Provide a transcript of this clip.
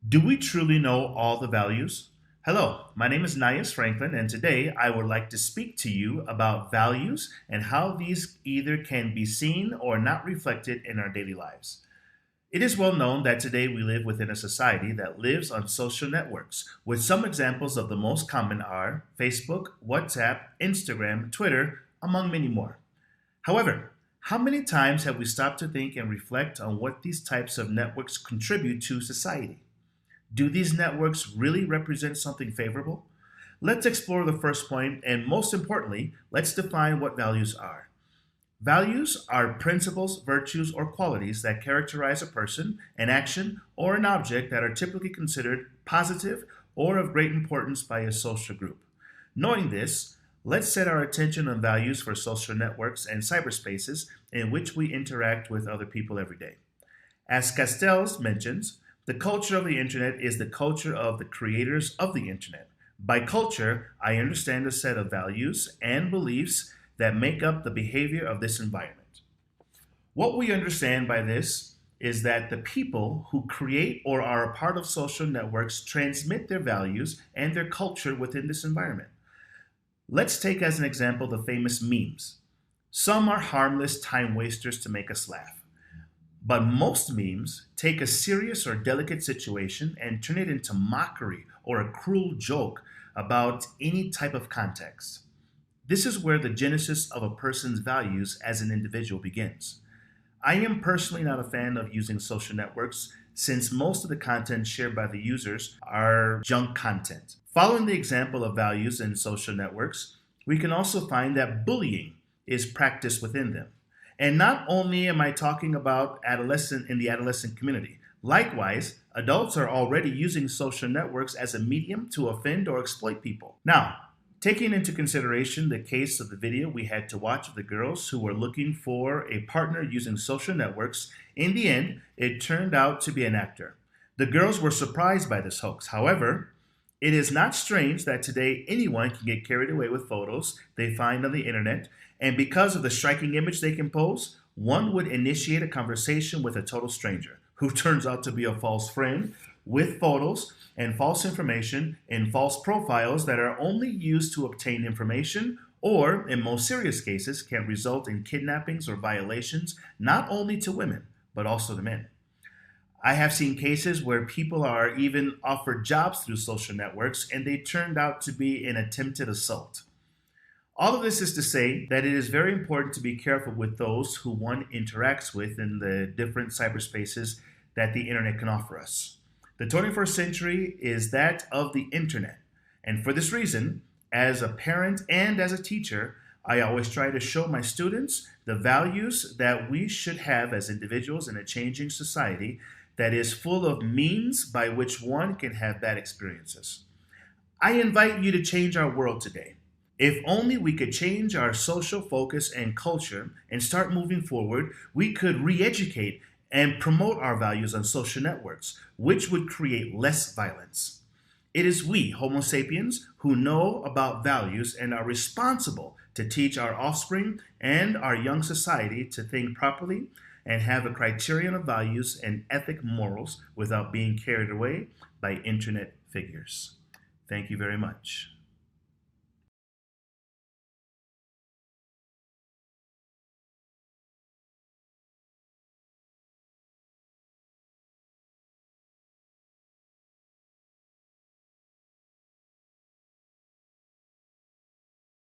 Do we truly know all the values? Hello, my name is Nias Franklin, and today I would like to speak to you about values and how these either can be seen or not reflected in our daily lives. It is well known that today we live within a society that lives on social networks, with some examples of the most common are Facebook, WhatsApp, Instagram, Twitter, among many more. However, how many times have we stopped to think and reflect on what these types of networks contribute to society? Do these networks really represent something favorable? Let's explore the first point, and most importantly, let's define what values are. Values are principles, virtues, or qualities that characterize a person, an action, or an object that are typically considered positive or of great importance by a social group. Knowing this, let's set our attention on values for social networks and cyberspaces in which we interact with other people every day. As Castells mentions, the culture of the internet is the culture of the creators of the internet. By culture, I understand a set of values and beliefs that make up the behavior of this environment. What we understand by this is that the people who create or are a part of social networks transmit their values and their culture within this environment. Let's take as an example the famous memes. Some are harmless time wasters to make us laugh. But most memes take a serious or delicate situation and turn it into mockery or a cruel joke about any type of context. This is where the genesis of a person's values as an individual begins. I am personally not a fan of using social networks since most of the content shared by the users are junk content. Following the example of values in social networks, we can also find that bullying is practiced within them. And not only am I talking about adolescent in the adolescent community. Likewise, adults are already using social networks as a medium to offend or exploit people. Now, taking into consideration the case of the video we had to watch of the girls who were looking for a partner using social networks, in the end, it turned out to be an actor. The girls were surprised by this hoax. However, it is not strange that today anyone can get carried away with photos they find on the internet, and because of the striking image they can pose, one would initiate a conversation with a total stranger who turns out to be a false friend with photos and false information in false profiles that are only used to obtain information or, in most serious cases, can result in kidnappings or violations not only to women, but also to men. I have seen cases where people are even offered jobs through social networks and they turned out to be an attempted assault. All of this is to say that it is very important to be careful with those who one interacts with in the different cyberspaces that the internet can offer us. The 21st century is that of the internet. And for this reason, as a parent and as a teacher, I always try to show my students the values that we should have as individuals in a changing society that is full of means by which one can have bad experiences. I invite you to change our world today. If only we could change our social focus and culture and start moving forward, we could re-educate and promote our values on social networks, which would create less violence. It is we, Homo sapiens, who know about values and are responsible to teach our offspring and our young society to think properly and have a criterion of values and ethic morals without being carried away by internet figures. Thank you very much.